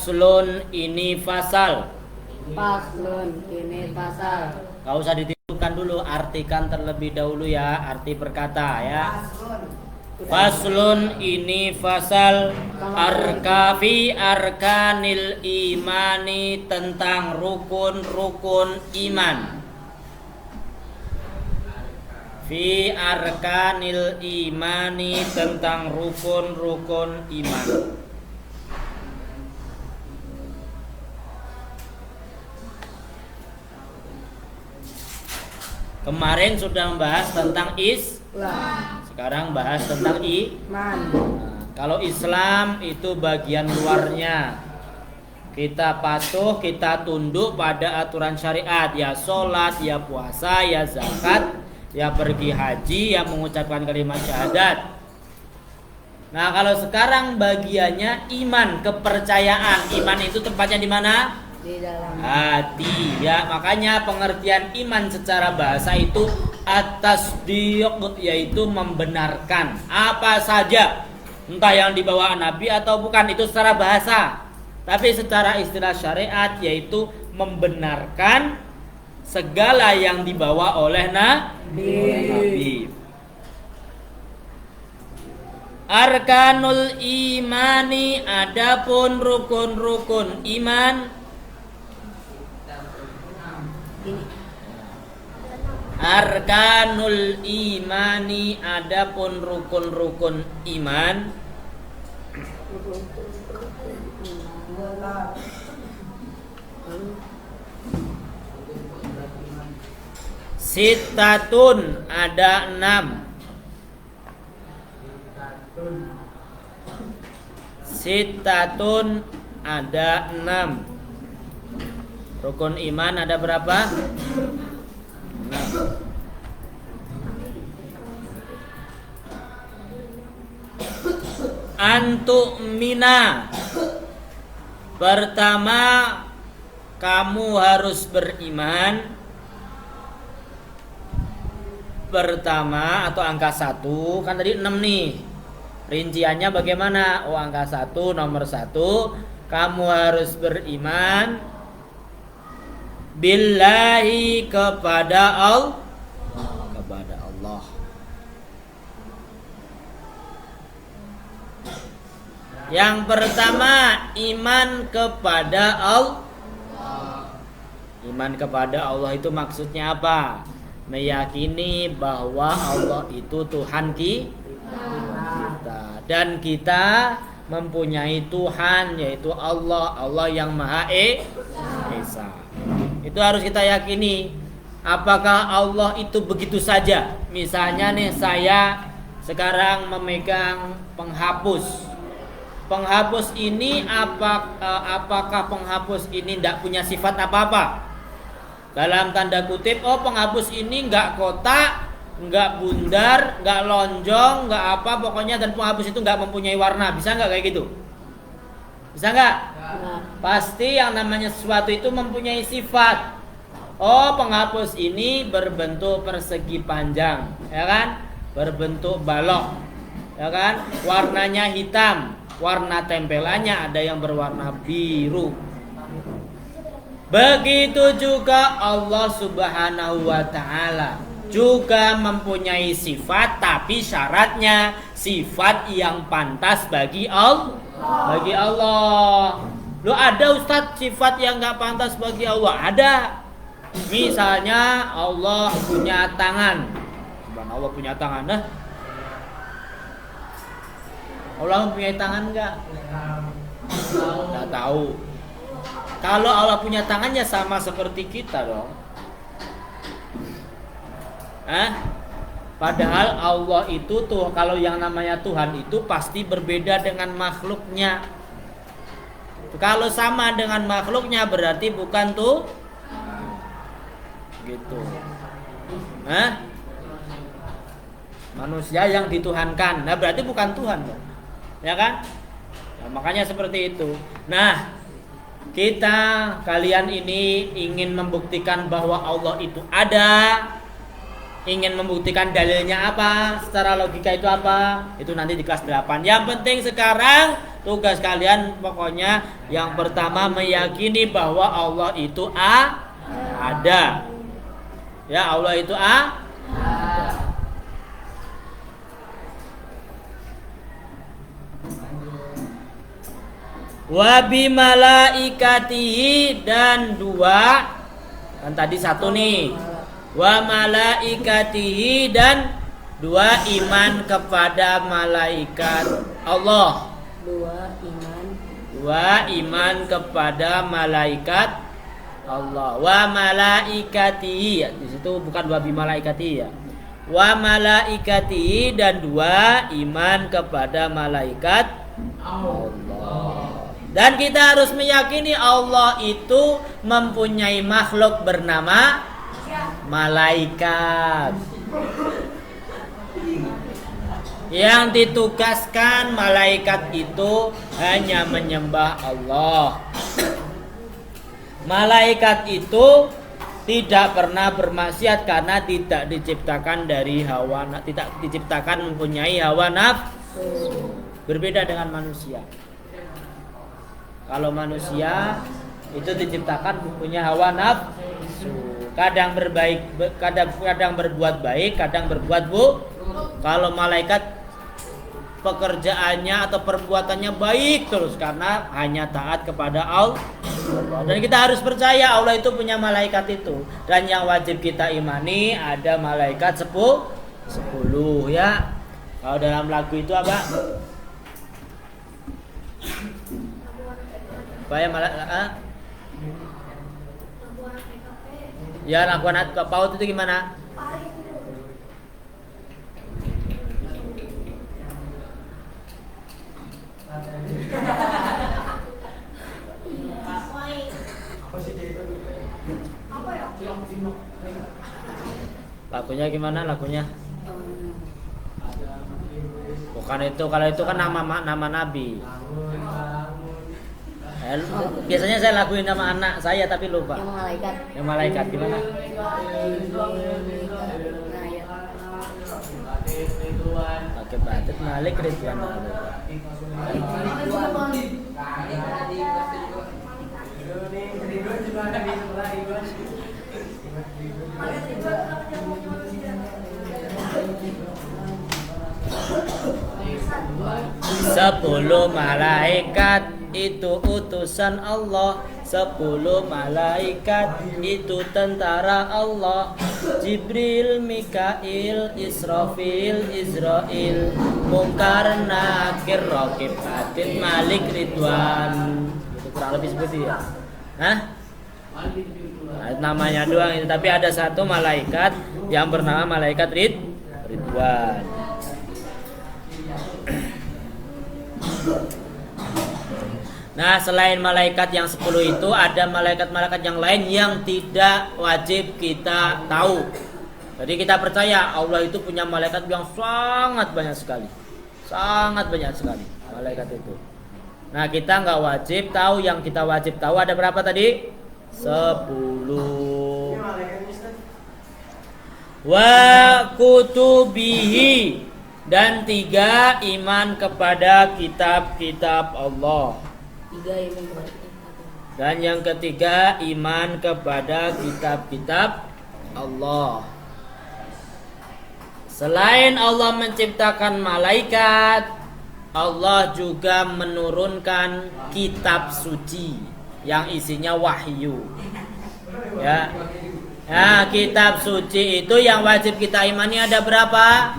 Faslun, ini fasal. Faslun, ini fasal. Gak usah ditimbulkan dulu, artikan terlebih dahulu ya, arti perkata ya. Faslun, ini fasal. Arkafi arkanil imani, tentang rukun-rukun iman. Fi arkanil imani, tentang rukun-rukun iman. Kemarin sudah membahas tentang Islam. sekarang bahas tentang Iman. Nah, kalau Islam itu bagian luarnya. Kita patuh, kita tunduk pada aturan syariat, ya sholat, ya puasa, ya zakat, ya pergi haji, ya mengucapkan kalimat syahadat. Nah, kalau sekarang bagiannya iman, kepercayaan. Iman itu tempatnya di mana? Di dalam Hati. Ya, makanya pengertian iman secara bahasa itu at-tasdiq, yaitu membenarkan apa saja, entah yang dibawa Nabi atau bukan, itu secara bahasa. Tapi secara istilah syariat yaitu membenarkan segala yang dibawa oleh Nabi. Arkanul imani, adapun rukun-rukun iman. Arkanul imani, adapun rukun-rukun iman. Sitatun, ada 6. Sitatun, ada 6. Rukun iman ada berapa? 6. Antu'mina, pertama kamu harus beriman. Pertama atau angka 1, kan tadi 6 nih. Rinciannya bagaimana? Oh, angka 1, nomor 1, kamu harus beriman billahi, kepada Allah. Yang pertama, iman kepada Allah. Iman kepada Allah itu maksudnya apa? Meyakini bahwa Allah itu Tuhan kita, dan kita mempunyai Tuhan, yaitu Allah, Allah yang Maha Esa. Itu harus kita yakini. Apakah Allah itu begitu saja? Misalnya nih, saya sekarang memegang penghapus. Penghapus ini apakah penghapus ini tidak punya sifat apa-apa? Dalam tanda kutip, oh penghapus ini nggak kotak, nggak bundar, nggak lonjong, nggak apa, pokoknya, dan penghapus itu nggak mempunyai warna. Bisa nggak kayak gitu? Bisa nggak? Pasti yang namanya sesuatu itu mempunyai sifat. Oh, penghapus ini berbentuk persegi panjang, ya kan? Berbentuk balok, ya kan? Warnanya hitam, warna tempelannya ada yang berwarna biru. Begitu juga Allah Subhanahu wa ta'ala juga mempunyai sifat, tapi syaratnya sifat yang pantas bagi Allah. Bagi Allah. Loh, ada Ustadz sifat yang gak pantas bagi Allah? Ada. Misalnya Allah punya tangan. Allah punya tangan, nah? Allah mempunyai tangan enggak? Enggak tahu. Kalau Allah punya tangannya sama seperti kita dong. Padahal Allah itu tuh, kalau yang namanya Tuhan itu pasti berbeda dengan makhluknya. Kalau sama dengan makhluknya berarti bukan tuh gitu. Manusia yang dituhankan, nah berarti bukan Tuhan dong. Ya kan? Nah, makanya seperti itu. Nah, kalian ini ingin membuktikan bahwa Allah itu ada, ingin membuktikan dalilnya apa, secara logika itu apa, itu nanti di kelas 8. Yang penting sekarang Tugas kalian pokoknya yang pertama meyakini bahwa Allah itu ada. Ya, Allah itu ada. Wa bi malaikatihi, dan dua, kan tadi satu nih. Wa malaikatihi, dan dua, iman kepada malaikat Allah. Dua, iman kepada malaikat Allah. Wa malaikatihi, di situ bukan wa bi malaikatihi ya. Wa malaikatihi, dan dua, iman kepada malaikat Allah. Dan kita harus meyakini Allah itu mempunyai makhluk bernama malaikat, yang ditugaskan malaikat itu hanya menyembah Allah. Malaikat itu tidak pernah bermaksiat karena tidak diciptakan dari hawa, tidak diciptakan mempunyai hawa nafsu. Berbeda dengan manusia. Kalau manusia itu diciptakan mempunyai hawa nafsu. Kadang kadang berbuat baik, kadang berbuat buruk. Kalau malaikat pekerjaannya atau perbuatannya baik terus karena hanya taat kepada Allah. Dan kita harus percaya Allah itu punya malaikat itu. Dan yang wajib kita imani ada malaikat 10 ya. Kalau dalam lagu itu apa? Supaya malaikat ya, lakukan paut itu gimana? Lagunya gimana lagunya? Bukan itu, kalau itu kan nama nabi. Biasanya saya laguin nama anak saya tapi lupa. Yang malaikat gimana? Oke, batik Malik Ridwan. Sepuluh malaikat itu utusan Allah. 10 malaikat itu tentara Allah. Jibril, Mikail, Israfil, Izrail, Munkar, Nakir, Raqib, Atid, Malik, Ridwan. Itu kurang lebih seperti ya. Hah? Nah, namanya doang itu, tapi ada satu malaikat yang bernama malaikat Ridwan. Nah, selain malaikat yang 10 itu ada malaikat-malaikat yang lain yang tidak wajib kita tahu. Jadi kita percaya Allah itu punya malaikat yang sangat banyak sekali. Sangat banyak sekali malaikat itu. Nah, kita nggak wajib tahu, yang kita wajib tahu ada berapa tadi? 10. Wa kutubihi, dan 3 iman kepada kitab-kitab Allah. Dan yang ketiga iman kepada kitab-kitab Allah. Selain Allah menciptakan malaikat, Allah juga menurunkan kitab suci yang isinya wahyu. Ya. Nah, kitab suci itu yang wajib kita imani ada berapa?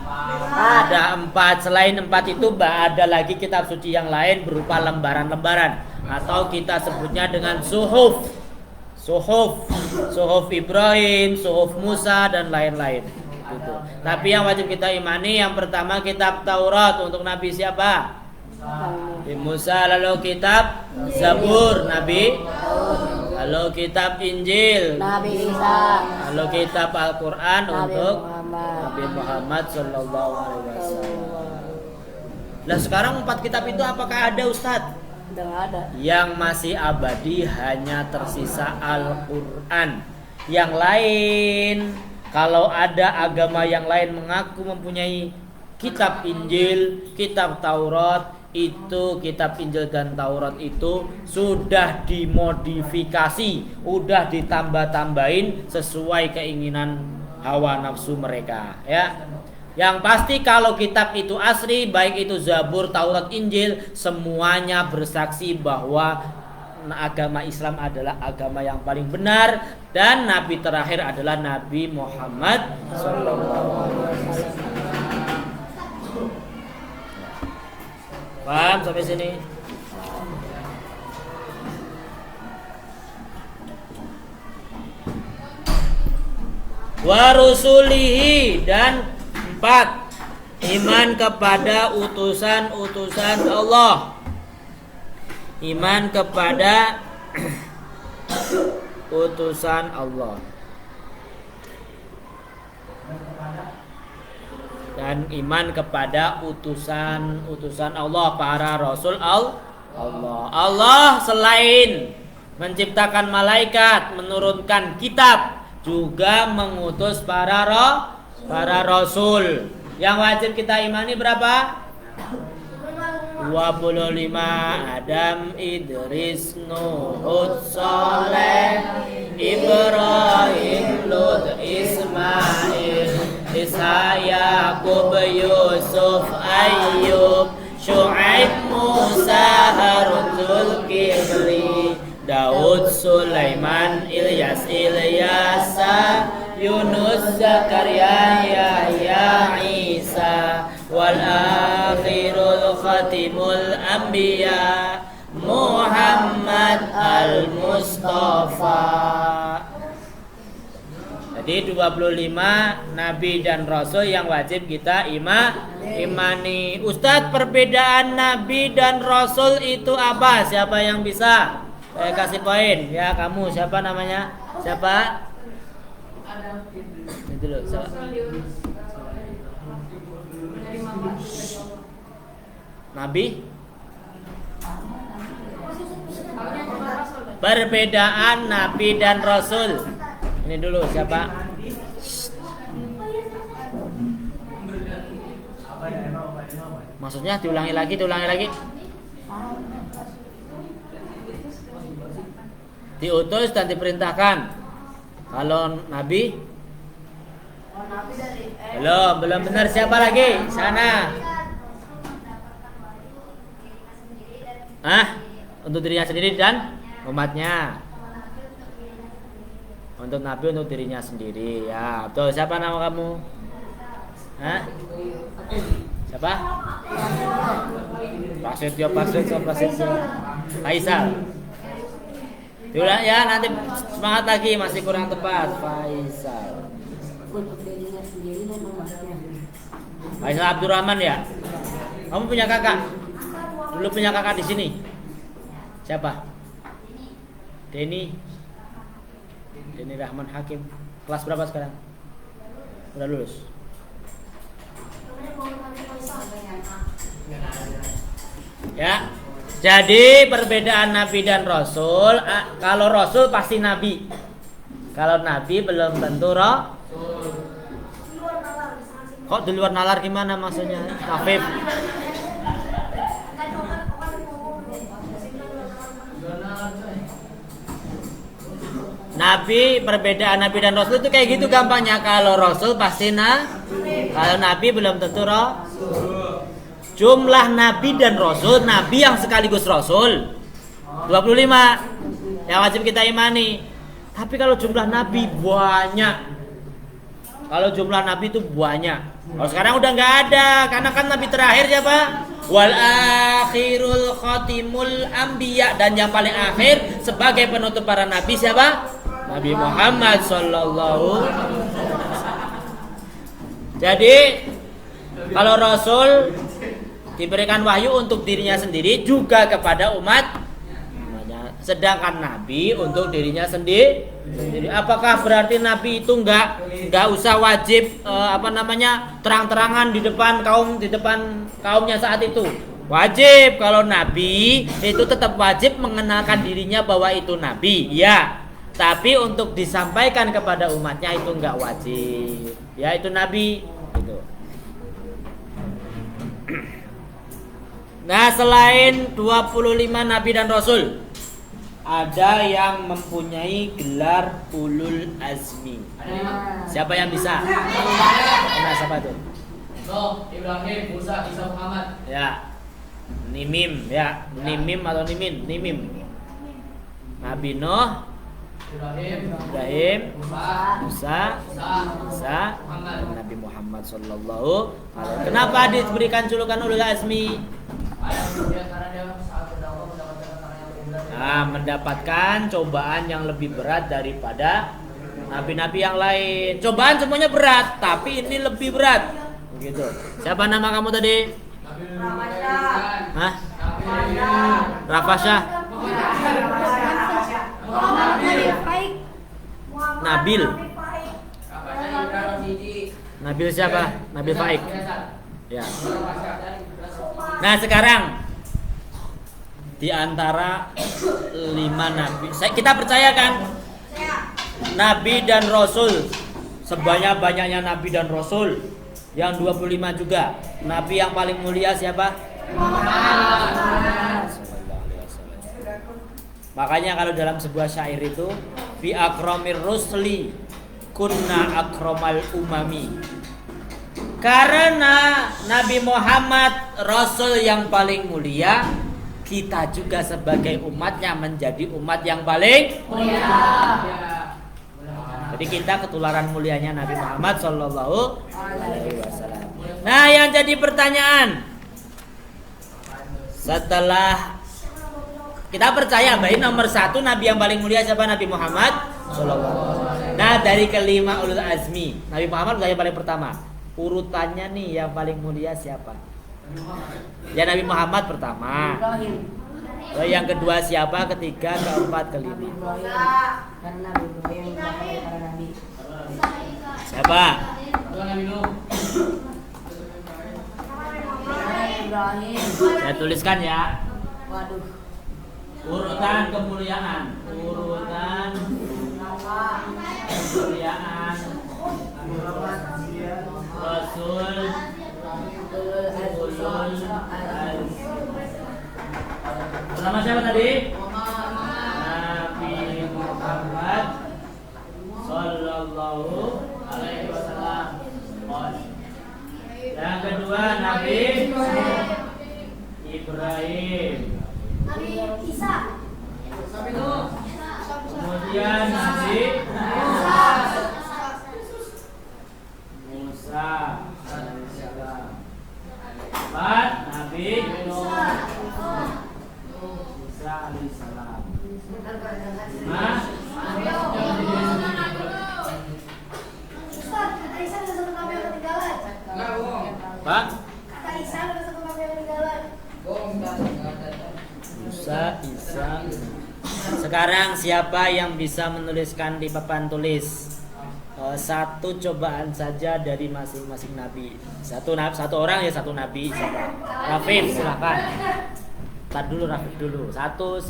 Ada 4. Selain 4 itu ada lagi kitab suci yang lain berupa lembaran-lembaran, atau kita sebutnya dengan suhuf. Suhuf Ibrahim, suhuf Musa, dan lain-lain gitu. Tapi yang wajib kita imani yang pertama kitab Taurat untuk Nabi siapa? Nabi Musa. Lalu kitab Zabur Nabi, lalu kitab Injil Nabi Isa, lalu kitab Al-Quran untuk Nabi Muhammad Sallallahu Alaihi Wasallam. Nah, sekarang 4 kitab itu apakah ada, Ustadz? Udah ada. Yang masih abadi hanya tersisa Al-Quran. Yang lain, kalau ada agama yang lain mengaku mempunyai kitab Injil, kitab Taurat, itu kitab Injil dan Taurat itu sudah dimodifikasi, udah ditambah-tambahin sesuai keinginan hawa nafsu mereka, ya. Yang pasti kalau kitab itu asli, baik itu Zabur, Taurat, Injil, semuanya bersaksi bahwa agama Islam adalah agama yang paling benar dan nabi terakhir adalah Nabi Muhammad SAW. Paham sampai sini? Wa rusulihi, dan 4, iman kepada utusan-utusan Allah. Iman kepada utusan Allah. Dan iman kepada utusan Allah, para rasul Allah. Allah selain menciptakan malaikat, menurunkan kitab, juga mengutus para rasul. Yang wajib kita imani berapa? 25. Adam, Idris, Nuh, Hud, Saleh, Ibrahim, Lut, Ismail, Ishaq, Yakub, Yusuf, Ayyub, Syuaib, Musa, Harun, Zulkifli, Daud, Sulaiman, Ilyas, Ilyasa, Yunus, Zakaria, Yahya, Isa, wal akhirul khatimul anbiya, Muhammad al-Mustafa. Jadi 25 nabi dan rasul yang wajib kita imani. Ustadz, perbedaan nabi dan rasul itu apa? Siapa yang bisa? Saya kasih poin. Ya, kamu siapa namanya? Siapa? Itu loh. Nabi? Perbedaan nabi dan rasul. Ini dulu siapa? Maksudnya diulangi lagi. Diutus dan diperintahkan. Kalau nabi? Belum benar. Siapa lagi? Sana. Untuk dirinya sendiri dan umatnya. Untuk nabi untuk dirinya sendiri. Ya, betul. Siapa nama kamu? Siapa? Prasetyo. Faisal. Diulang ya, nanti semangat lagi, masih kurang tepat. Faisal. Untuk dirinya sendiri dan umatnya. Faisal Abdurrahman ya. Kamu punya kakak? Dulu punya kakak di sini. Siapa? Denny Rahman Hakim. Kelas berapa sekarang? Udah lulus. Ya. Jadi perbedaan nabi dan rasul, kalau rasul pasti nabi. Kalau nabi belum tentu rasul. Kok di luar nalar gimana maksudnya? Afif. Nabi, perbedaan nabi dan rasul itu kayak gitu gampangnya. Kalau rasul pasti kalau nabi belum tentu rasul. Jumlah nabi dan rasul, nabi yang sekaligus rasul 25 yang wajib kita imani. Tapi kalau jumlah nabi banyak. Kalau jumlah nabi itu banyak. Kalau sekarang udah nggak ada, karena kan nabi terakhir siapa? Wal akhirul khatimul anbiya, dan yang paling akhir sebagai penutup para nabi siapa? Nabi Muhammad sallallahu. Jadi kalau rasul diberikan wahyu untuk dirinya sendiri juga kepada umat. Sedangkan nabi untuk dirinya sendiri. Apakah berarti nabi itu nggak usah wajib terang-terangan di depan kaumnya saat itu? Wajib. Kalau nabi itu tetap wajib mengenalkan dirinya bahwa itu nabi, ya. Tapi untuk disampaikan kepada umatnya itu nggak wajib. Ya, itu nabi. Gitu. Nah, selain 25 nabi dan rasul, ada yang mempunyai gelar ulul azmi. Siapa yang bisa? Nah, siapa tuh? Nuh, Ibrahim, Musa, Isa, Muhammad. Ya. Nimim ya. Nimim atau Nimin? Nimim. Nabi Nuh, Ibrahim, Musa, Isa, Nabi Muhammad sallallahu alaihi wasallam. Kenapa diberikan julukan ulul azmi? Karena dia saat berdakwah mendapatkan tantangan yang lebih berat. Nah, mendapatkan cobaan yang lebih berat daripada nabi-nabi yang lain. Cobaan semuanya berat, tapi ini lebih berat. Begitu. Siapa nama kamu tadi? Hah? Rafasya. Nabil. Nabil siapa? Nabil Faik. Ya. Nah, sekarang di antara 5 nabi, kita percayakan nabi dan rasul, sebanyak-banyaknya nabi dan rasul, yang 25 juga. Nabi yang paling mulia siapa? Makanya kalau dalam sebuah syair itu, fi akramir rusli kunna akramal umami. Karena Nabi Muhammad Rasul yang paling mulia, kita juga sebagai umatnya menjadi umat yang paling mulia. Jadi kita ketularan mulianya Nabi Muhammad Sallallahu Alaihi Wasallam. Nah, yang jadi pertanyaan, setelah kita percaya bahwa nomor 1 Nabi yang paling mulia siapa? Nabi Muhammad Sallallahu Alaihi Wasallam. Nah, dari kelima ulul azmi, Nabi Muhammad yang paling pertama. Urutannya nih yang paling mulia siapa? Ya, Nabi Muhammad pertama. Lalu yang kedua siapa? Ketiga, keempat, kelima. Karena Ibrahim para nabi. Siapa? Ibrahim. Saya tuliskan ya. Waduh. Urutan kemuliaan. Urutan kemuliaan. Rasul Pertama siapa tadi? Nabi Muhammad Sallallahu Alaihi Wasallam. Yang kedua Nabi Ibrahim. Nabi Isa. Kemudian Nabi Musa alaihissalam. Empat, Nabi Musa alaihissalam. Nah, Ustaz, kata Isa ada satu nabi yang ketinggalan. Pak Kata Isa ada satu nabi yang ketinggalan. Musa, Isa. Sekarang siapa yang bisa menuliskan di papan tulis? Satu cobaan saja dari masing-masing nabi. Satu orang ya satu nabi. Siapa? Rafif, silakan. Tar dulu Rafif dulu. Satu.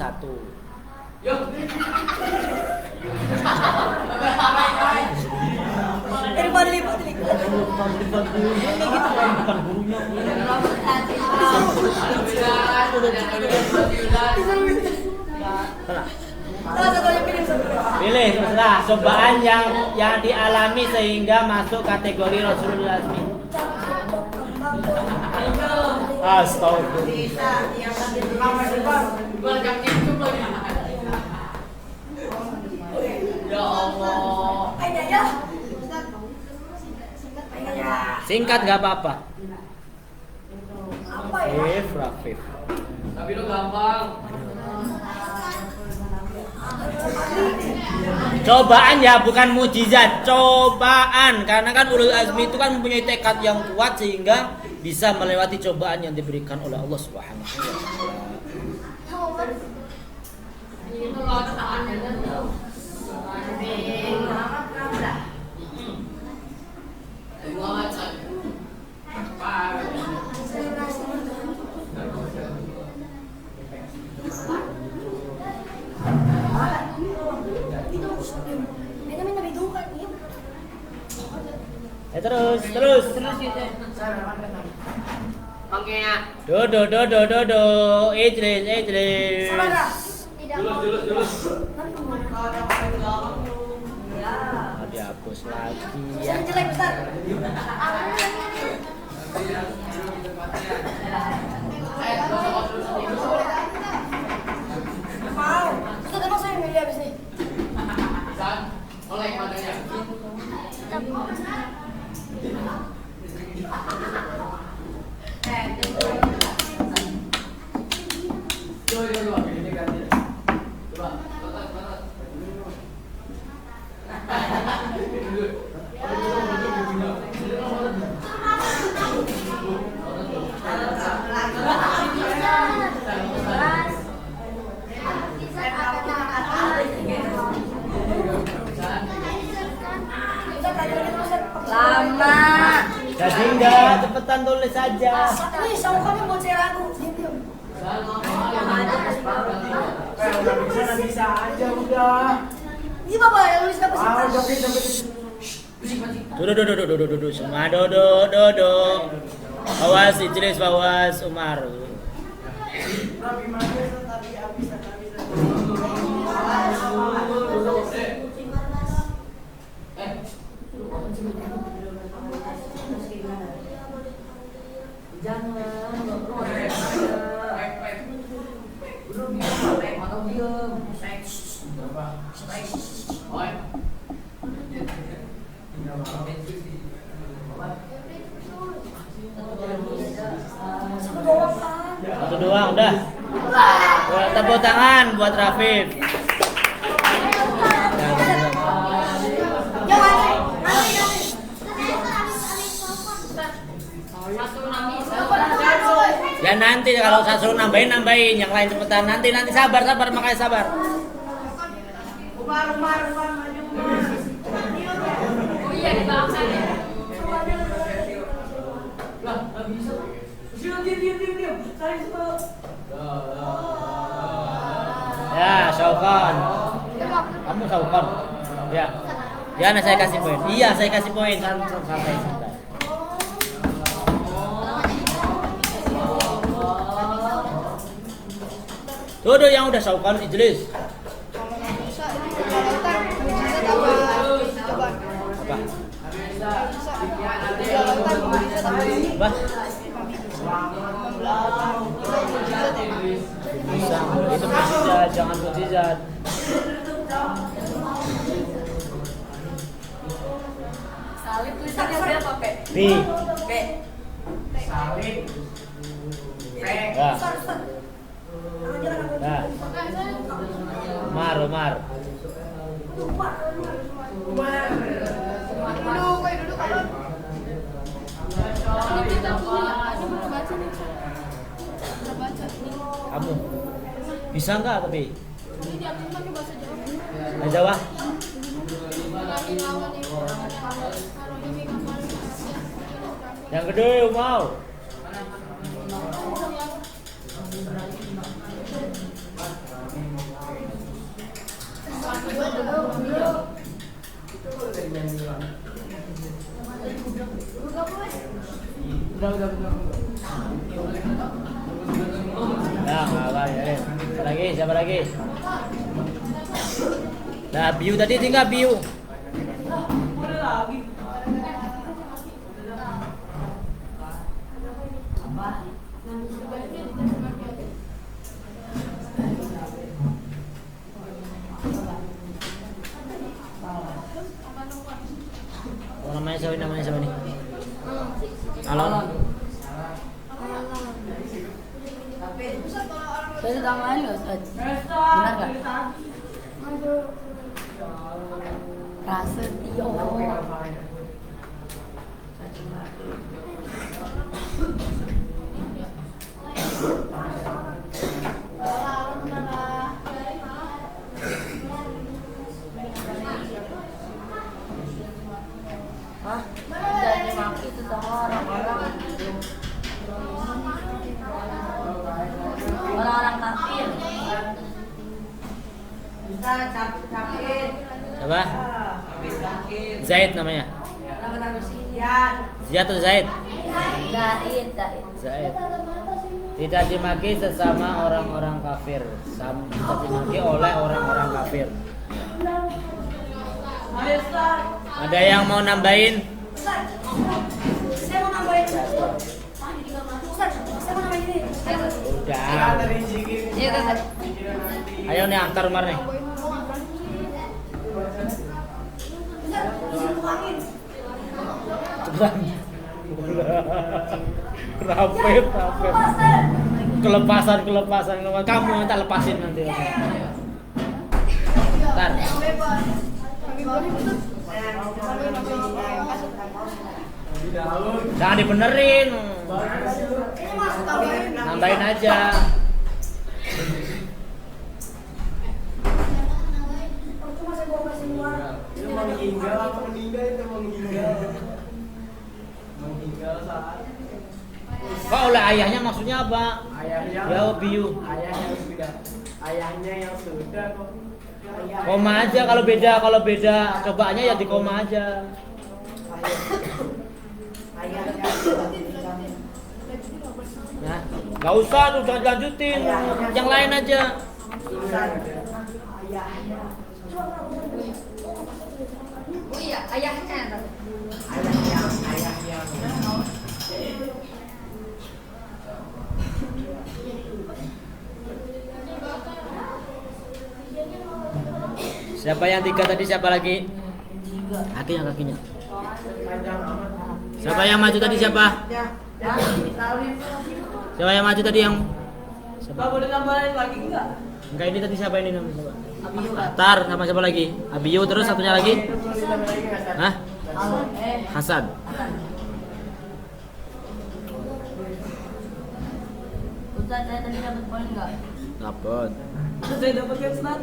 Yuk. Pilih terserah cobaan yang dialami sehingga masuk kategori Rasulul Azmi. Ya Allah. Singkat nggak apa-apa. Apa ya? Rafif. Tapi lu gampang. Cobaan ya, bukan mujizat. Cobaan, karena kan ulul azmi itu kan mempunyai tekad yang kuat sehingga bisa melewati cobaan yang diberikan oleh Allah Subhanahu wa taala. Terus. Makanya Do. Idris. Sabar dah. Tidak mau. Ya. Oh, dihapus lagi ya. Saya jelek besar. Mau. Kita terus saya milih habis nih. oleh makanya. Coba ini ganti. Coba. Lama. Jadi enggak, cepetan tulis saja. Nih, sama kami mau cari lagu. Diam. Bisa aja udah. Ini bapak yang nulis apa sih? Do. Semua do. Awas Idris, awas Umar. Satu doang udah. Tepuk tangan buat Rafif. Ya nanti kalau saya suruh nambahin, yang lain cepetan. Nanti sabar makanya sabar. Umar maju. Oh iya dibakar ya. Lah, enggak bisa. Diam. Saling sebab. Ya, Saukon. Kamu Saukon. Ya. Ya, saya kasih poin. Iya, saya kasih poin. Santai. Tuh yang udah Saukon Idris. Apa? Bisa, itu mujizat, jangan mujizat. Salib tulisannya berapa, Pe? B. Pe. Salib. Ya. Ya. Umar. Kamu bisa nggak tapi? Bahasa Jawa. Yang gede mau. Udah. Nah, apa ya? Siapa lagi? Nah, Biu tadi tinggal Biu. Namanya siapa nih? Halo. Saya sudah main loh, Ustaz. Benar nggak? Prasetyo. Hah? Jadi maki itu sama orang-orang kafir. Bisa capit. Siapa? Zaid namanya. Nama Zian. Zaid atau Zaid? Zaid. Zaid. Tidak dimaki sesama orang-orang kafir. Tidak dimaki oleh orang-orang kafir. Ada yang mau nambahin? Ustaz, saya mau nambahin. Ustaz, saya mau nambahin ini. Udah. Dari zikir. Iya, Ustaz. Ayo nih antar Umar nih. Ustaz, izin angin. Cepetan. Rapet. Kelepasan. Kamu minta lepasin nanti. Ntar. Di daun. Jangan dibenerin. Ini masuk tambahin. Nambahin aja. Cuma saya bawa ke semua. Itu meninggal apa meninggal itu meninggal. Meninggal saat Kok oleh ayahnya maksudnya apa? ayahnya. Ya biu. Ayahnya yang sudah kok. Koma aja kalau beda. Cobaannya ya di koma aja. Nah, nggak usah tuh, jangan lanjutin. Yang lain aja. Oh iya, ayahnya. Ayahnya. Siapa yang 3 tadi? Siapa lagi? Kakinya. Panjang amat. Siapa yang maju tadi? Siapa yang maju tadi yang? Siapa? Boleh nambahin lagi enggak? Enggak, ini tadi siapa ini namanya? Siapa? Atar sama siapa lagi? Abiyu, terus satunya lagi? Hah? Hasan. Ustaz, saya tadi dapat poin enggak? Dapat. Saya dapat ya, Ustaz.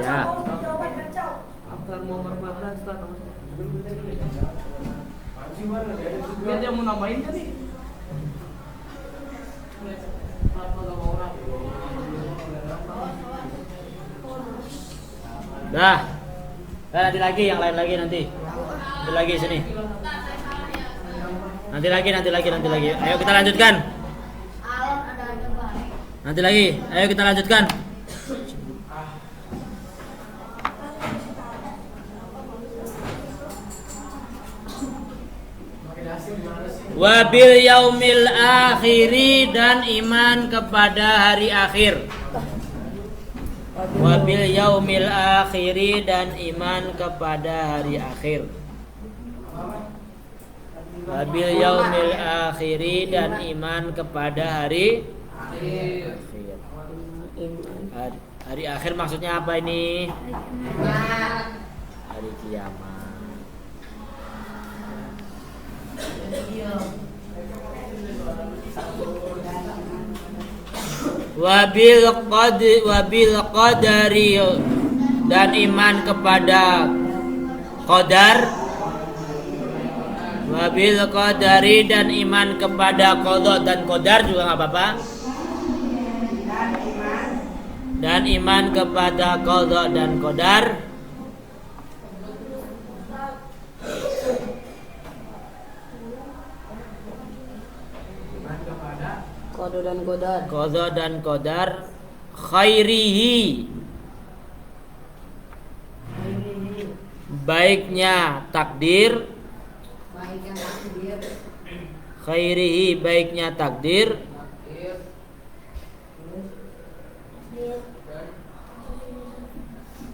Ya. Jawaban kacau. After mau berbalas, Ustaz. Dia dia mau nambahin kan nih? Dah. Nanti lagi yang lain lagi nanti. Nanti lagi sini. Nanti lagi. Ayo kita lanjutkan. Alam ada baik. Nanti lagi. Ayo kita lanjutkan. Wabil yaumil akhiri, dan iman kepada hari akhir. Wabil yaumil akhiri, dan iman kepada hari akhir. Wabil yaumil akhiri, dan iman kepada hari akhir. Hari akhir maksudnya apa ini? Hari kiamat. Wabil qadari, dan iman kepada qadar. Wabil qadari, dan iman kepada qada dan qadar juga nggak apa-apa. Dan iman kepada qada dan qadar. Qada dan qadar khairihi, baiknya takdir. Khairihi, baiknya takdir.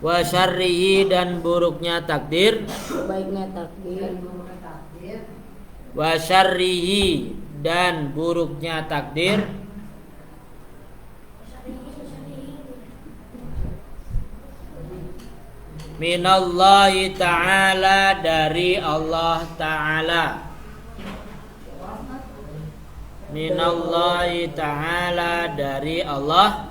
Wa syarrihi, dan buruknya takdir. Wa syarrihi, dan buruknya takdir. Minallahi ta'ala, dari Allah ta'ala. Minallahi ta'ala, dari Allah